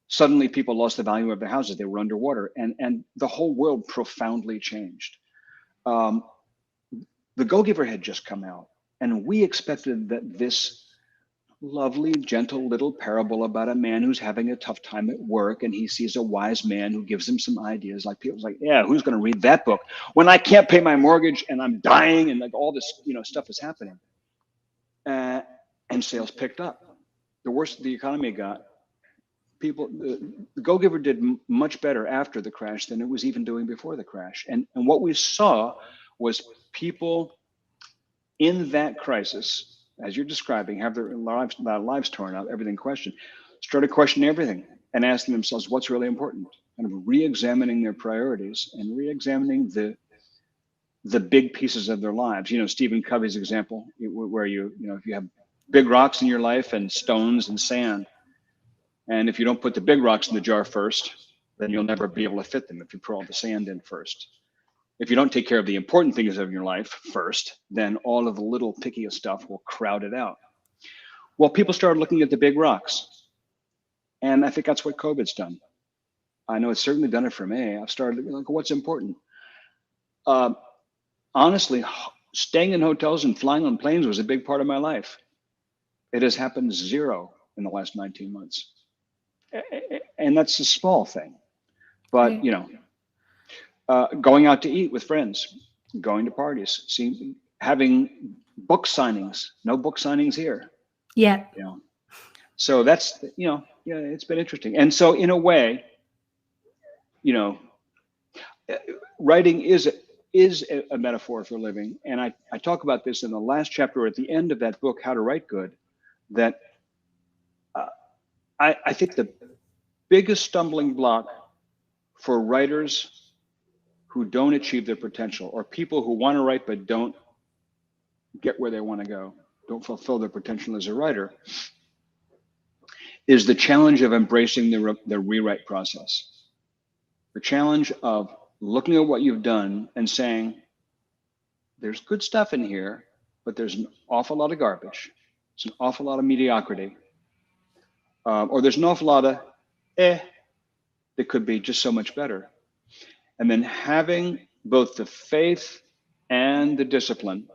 Suddenly, people lost the value of their houses. They were underwater, and the whole world profoundly changed. The Go Giver had just come out, and we expected that this lovely, gentle little parable about a man who's having a tough time at work, and he sees a wise man who gives him some ideas. Like, people's like, yeah, who's going to read that book when I can't pay my mortgage and I'm dying and like all this, you know, stuff is happening. And sales picked up. The worse the economy got, the Go Giver did much better after the crash than it was even doing before the crash. And what we saw was people in that crisis, as you're describing, have their lives torn out, everything questioned, started questioning everything and asking themselves what's really important, kind of re-examining their priorities and re-examining the big pieces of their lives. You know, Stephen Covey's example, where you know, if you have big rocks in your life and stones and sand, and if you don't put the big rocks in the jar first, then you'll never be able to fit them if you put all the sand in first. If you don't take care of the important things of your life first, then all of the little pickiest stuff will crowd it out. Well, people started looking at the big rocks. And I think that's what COVID's done. I know it's certainly done it for me. I've started looking like, what's important? Honestly, staying in hotels and flying on planes was a big part of my life. It has happened zero in the last 19 months. And that's a small thing. But, you know, going out to eat with friends, going to parties, having book signings. No book signings here.
Yeah.
You know, so that's, you know, yeah, it's been interesting. And so in a way, you know, writing is is a metaphor for living. And I talk about this in the last chapter at the end of that book, How to Write Good, that I think the biggest stumbling block for writers who don't achieve their potential, or people who want to write but don't get where they want to go, don't fulfill their potential as a writer, is the challenge of embracing the rewrite process. The challenge of looking at what you've done and saying, there's good stuff in here, but there's an awful lot of garbage. It's an awful lot of mediocrity. Or there's an awful lot of that could be just so much better. And then having both the faith and the discipline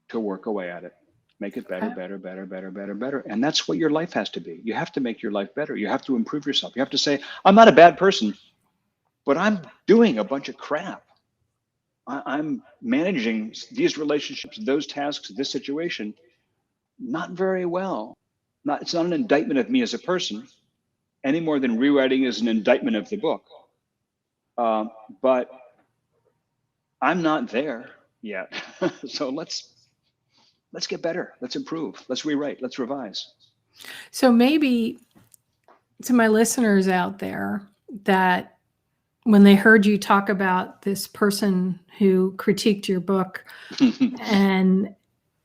to work away at it. Make it better, better, better, better, better, better. And that's what your life has to be. You have to make your life better. You have to improve yourself. You have to say, I'm not a bad person, but I'm doing a bunch of crap. I'm managing these relationships, those tasks, this situation, not very well. It's not an indictment of me as a person, any more than rewriting is an indictment of the book. But I'm not there yet. So let's get better. Let's improve. Let's rewrite. Let's revise.
So maybe to my listeners out there, that when they heard you talk about this person who critiqued your book and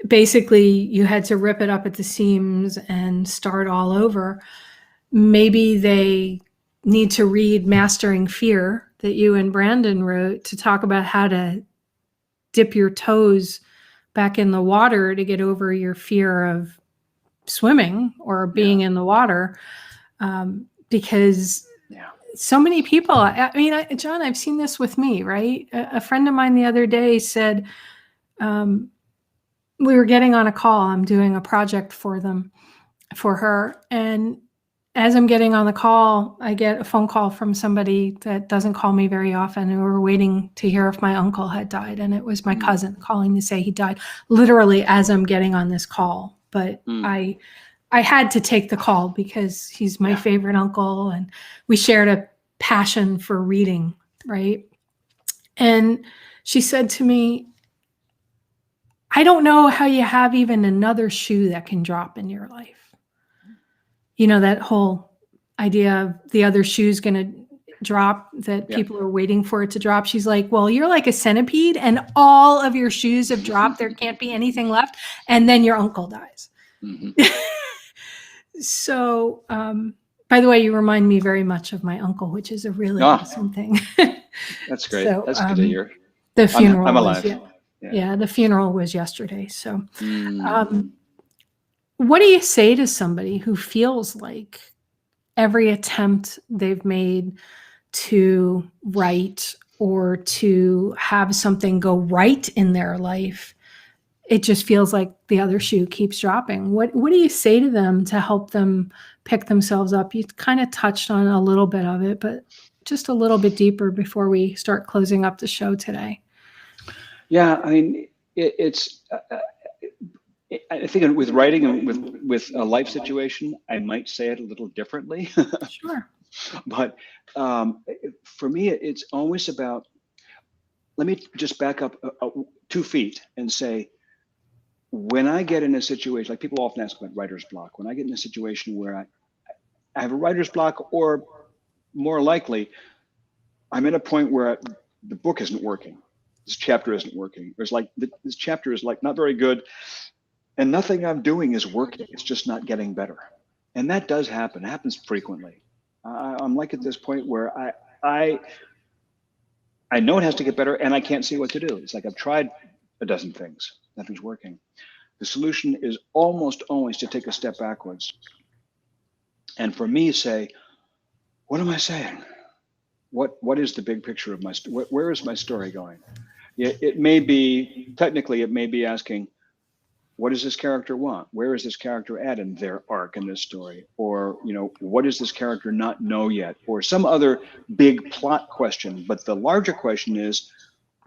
basically you had to rip it up at the seams and start all over, maybe they need to read Mastering Fear that you and Brandon wrote to talk about how to dip your toes back in the water to get over your fear of swimming or being in the water. Because so many people, I mean, John, I've seen this with me, right? A friend of mine the other day said, we were getting on a call. I'm doing a project for her. And as I'm getting on the call, I get a phone call from somebody that doesn't call me very often. And we were waiting to hear if my uncle had died. And it was my cousin calling to say he died, literally as I'm getting on this call. But I had to take the call because he's my favorite uncle. And we shared a passion for reading, right? And she said to me, I don't know how you have even another shoe that can drop in your life. You know, that whole idea of the other shoe's going to drop, that people are waiting for it to drop. She's like, well, you're like a centipede and all of your shoes have dropped. There can't be anything left. And then your uncle dies. So, by the way, you remind me very much of my uncle, which is a really awesome thing.
That's great.
So,
that's good to hear.
The funeral
I'm alive.
The funeral was yesterday. So, what do you say to somebody who feels like every attempt they've made to write or to have something go right in their life, it just feels like the other shoe keeps dropping? What do you say to them to help them pick themselves up? You kind of touched on a little bit of it, but just a little bit deeper before we start closing up the show today.
Yeah, I mean, it's. I think with writing and with a life situation, I might say it a little differently.
Sure.
But for me, it's always about. Let me just back up 2 feet and say, when I get in a situation, like people often ask about writer's block, when I get in a situation where I have a writer's block, or more likely, I'm at a point where the book isn't working. This chapter isn't working. There's like, this chapter is like not very good, and nothing I'm doing is working. It's just not getting better. And that does happen. It happens frequently. I'm like at this point where I know it has to get better and I can't see what to do. It's like I've tried a dozen things. Nothing's working. The solution is almost always to take a step backwards. And for me, say, what am I saying? What is the big picture of my story? Where is my story going? It may be, technically, it may be asking, what does this character want? Where is this character at in their arc in this story? Or, what does this character not know yet? Or some other big plot question. But the larger question is,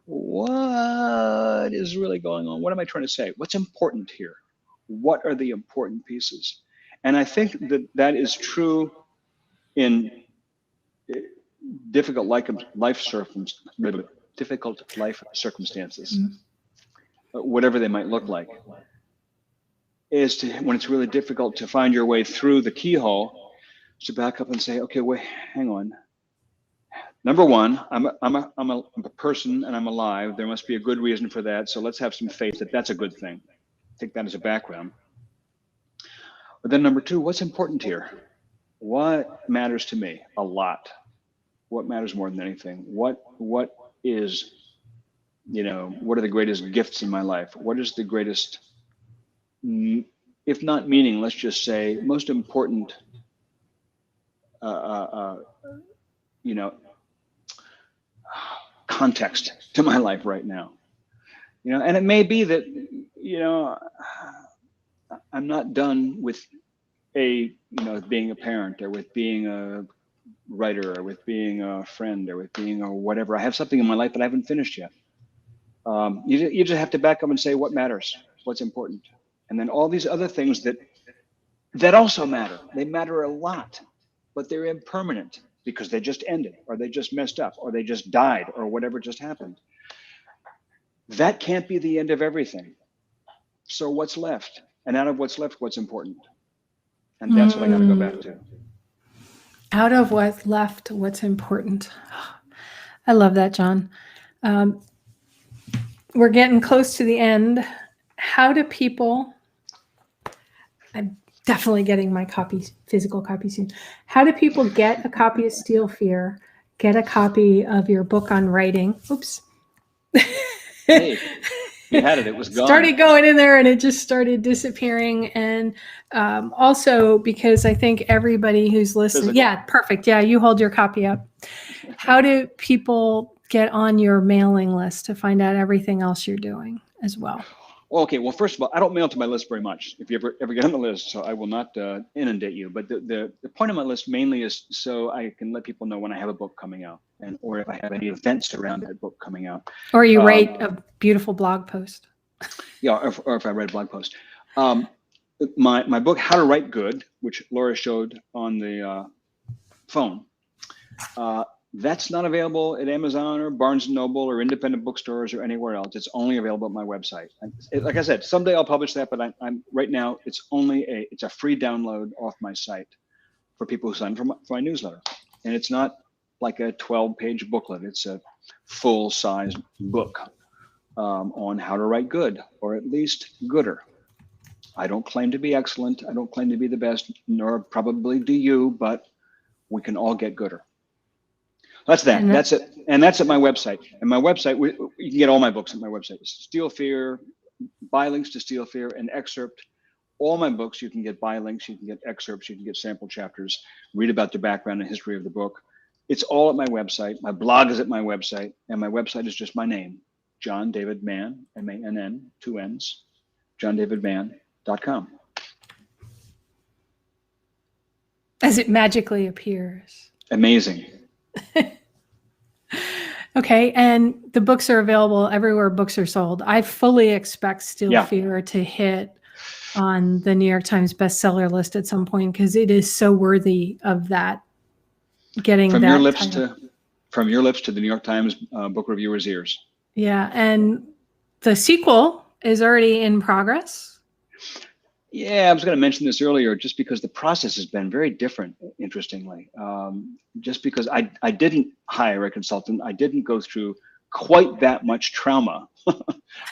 what is really going on? What am I trying to say? What's important here? What are the important pieces? And I think that is true in difficult life difficult life circumstances,
Mm-hmm.
whatever they might look like, is to, when it's really difficult to find your way through the keyhole, to back up and say, okay, wait, hang on. Number one, I'm a person and I'm alive. There must be a good reason for that. So let's have some faith that that's a good thing. Take that as a background. But then number two, what's important here? What matters to me? A lot. What matters more than anything? What is, what are the greatest gifts in my life? What is the greatest, if not meaning, let's just say most important, context to my life right now? And it may be that, I'm not done with being a parent, or with being a writer, or with being a friend, or with being a whatever. I have something in my life that I haven't finished yet. You just have to back up and say what matters, what's important. And then all these other things that also matter. They matter a lot, but they're impermanent because they just ended, or they just messed up, or they just died, or whatever just happened. That can't be the end of everything. So what's left? And out of what's left, what's important? And that's what I got to go back to.
Out of what's left, what's important. I love that, John. We're getting close to the end. How do people, I'm definitely getting my physical copy soon. How do people get a copy of Steal Fear, get a copy of your book on writing? Oops.
Hey, you had it. It was gone.
Started going in there and it just started disappearing. And also because I think everybody who's listening,
Physical.
Yeah, perfect. Yeah, you hold your copy up. How do people get on your mailing list to find out everything else you're doing as well?
Okay, well, first of all, I don't mail to my list very much. If you ever get on the list, so I will not inundate you. But the point of my list mainly is so I can let people know when I have a book coming out, or if I have any events around that book coming out.
Or you write a beautiful blog post.
Yeah, or if I write a blog post. My book, How to Write Good, which Laura showed on the phone, that's not available at Amazon or Barnes & Noble or independent bookstores or anywhere else. It's only available at my website. Like I said, someday I'll publish that, but I'm right now, it's a free download off my site for people who sign for my newsletter. And it's not like a 12-page booklet. It's a full-size book on how to write good, or at least gooder. I don't claim to be excellent. I don't claim to be the best, nor probably do you, but we can all get gooder. That's that. That's it. And that's at my website. And my website, you can get all my books at my website. Steal Fear, buy links to Steal Fear, and excerpt. All my books, you can get buy links, you can get excerpts, you can get sample chapters, read about the background and history of the book. It's all at my website. My blog is at my website, and my website is just my name, John David Mann, M-A-N-N, 2 N's, johndavidmann.com.
As it magically appears.
Amazing.
Okay, and the books are available everywhere books are sold. I fully expect Steal Fear to hit on the New York Times bestseller list at some point, because it is so worthy of that. From your lips to the New York Times book reviewers' ears. Yeah, and the sequel is already in progress.
Yeah, I was going to mention this earlier, just because the process has been very different, interestingly. Just because I didn't hire a consultant, I didn't go through quite that much trauma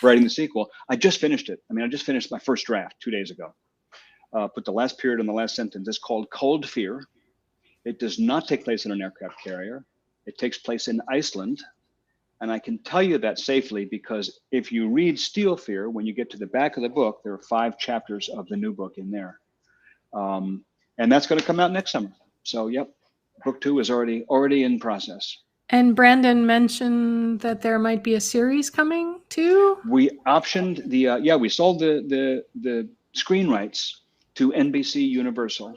writing the sequel. I just finished it. I just finished my first draft 2 days ago. Put the last period on the last sentence. It's called Cold Fear. It does not take place in an aircraft carrier. It takes place in Iceland. And I can tell you that safely, because if you read Steal Fear, when you get to the back of the book, there are 5 chapters of the new book in there. And that's going to come out next summer. So, yep, book 2 is already in process.
And Brandon mentioned that there might be a series coming too.
We optioned we sold the screen rights to NBC Universal.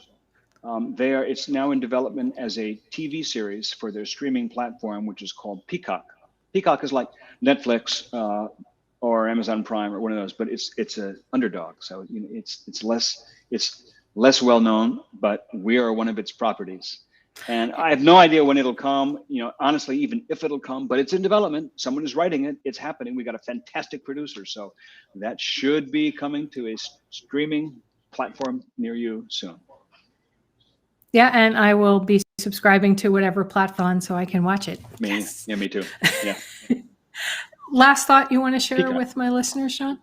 It's now in development as a TV series for their streaming platform, which is called Peacock. Peacock is like Netflix or Amazon Prime or one of those, but it's a underdog. So it's less well known, but we are one of its properties. And I have no idea when it'll come, honestly, even if it'll come, but it's in development. Someone is writing it. It's happening. We got a fantastic producer. So that should be coming to a streaming platform near you soon.
Yeah, and I will be subscribing to whatever platform so I can watch it.
Yes. Yeah, me too. Yeah.
Last thought you want to share with my listeners, John?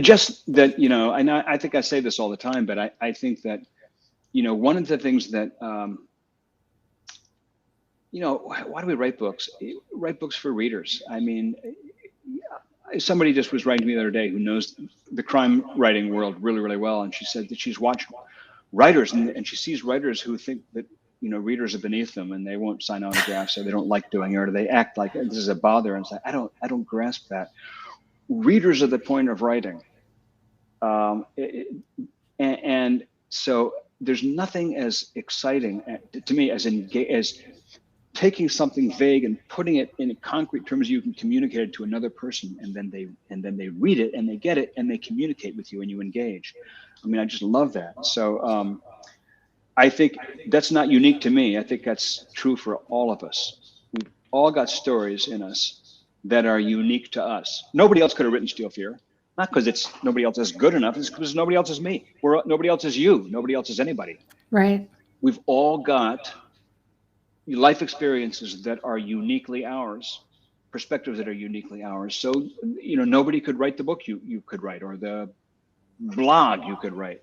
Just that, and I think I say this all the time, but I think that, one of the things that, why do we write books? Write books for readers. I mean, somebody just was writing to me the other day who knows the crime writing world really, really well. And she said that she's watched writers and she sees writers who think that, readers are beneath them and they won't sign autographs or they don't like doing it or they act like this is a bother. And say, I don't grasp that. Readers are the point of writing. And so there's nothing as exciting to me as taking something vague and putting it in concrete terms you can communicate it to another person, and then they read it and they get it and they communicate with you and you engage. I mean, I just love that. So I think that's not unique to me. I think that's true for all of us. We've all got stories in us that are unique to us. Nobody else could have written Steel Fear. Not because nobody else is good enough, it's because nobody else is me. Nobody else is you. Nobody else is anybody.
Right.
We've all got life experiences that are uniquely ours, perspectives that are uniquely ours. So, nobody could write the book you could write or the blog you could write.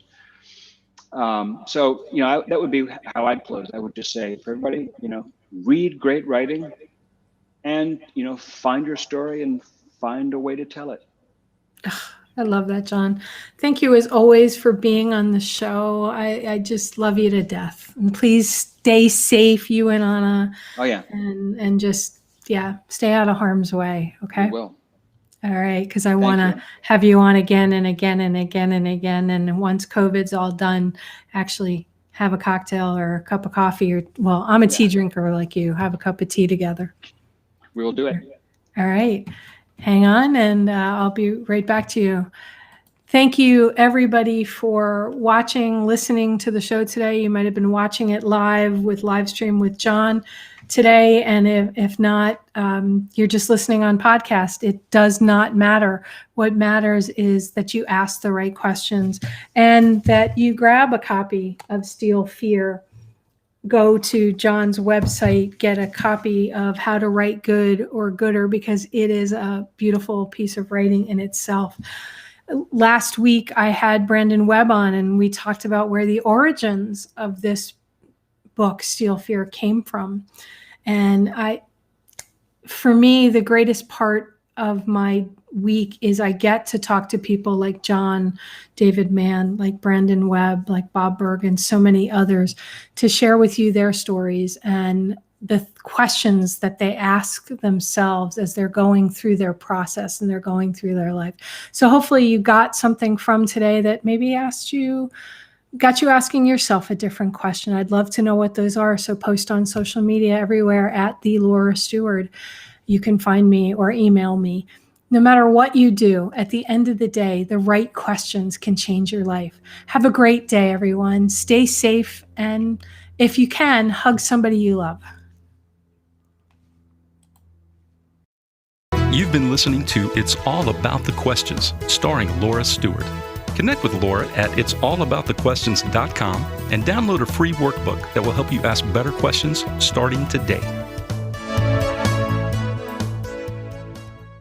So, that would be how I'd close. I would just say for everybody, read great writing and, find your story and find a way to tell it.
I love that, John. Thank you as always for being on the show. I just love you to death. And please stay safe, you and Anna.
Oh yeah.
And just, stay out of harm's way. Okay.
We will.
All right. Because I want to have you on again and again and again and again. And once COVID's all done, actually have a cocktail or a cup of coffee I'm a tea drinker like you. Have a cup of tea together.
We will do it.
All right. Hang on, and I'll be right back to you. Thank you, everybody, for watching, listening to the show today. You might have been watching it live stream with John today. And if not, you're just listening on podcast. It does not matter. What matters is that you ask the right questions and that you grab a copy of Steel Fear. Go to John's website, get a copy of How to Write Good or Gooder, because it is a beautiful piece of writing in itself. Last week, I had Brandon Webb on, and we talked about where the origins of this book, Steel Fear, came from. And for me, the greatest part of my week is I get to talk to people like John David Mann, like Brandon Webb, like Bob Berg, and so many others to share with you their stories and the questions that they ask themselves as they're going through their process and they're going through their life. So hopefully you got something from today that maybe got you asking yourself a different question. I'd love to know what those are. So post on social media everywhere at the Laura Steward. You can find me or email me. No matter what you do, at the end of the day, the right questions can change your life. Have a great day, everyone. Stay safe. And if you can, hug somebody you love.
You've been listening to It's All About the Questions, starring Laura Steward. Connect with Laura at it'sallaboutthequestions.com and download a free workbook that will help you ask better questions starting today.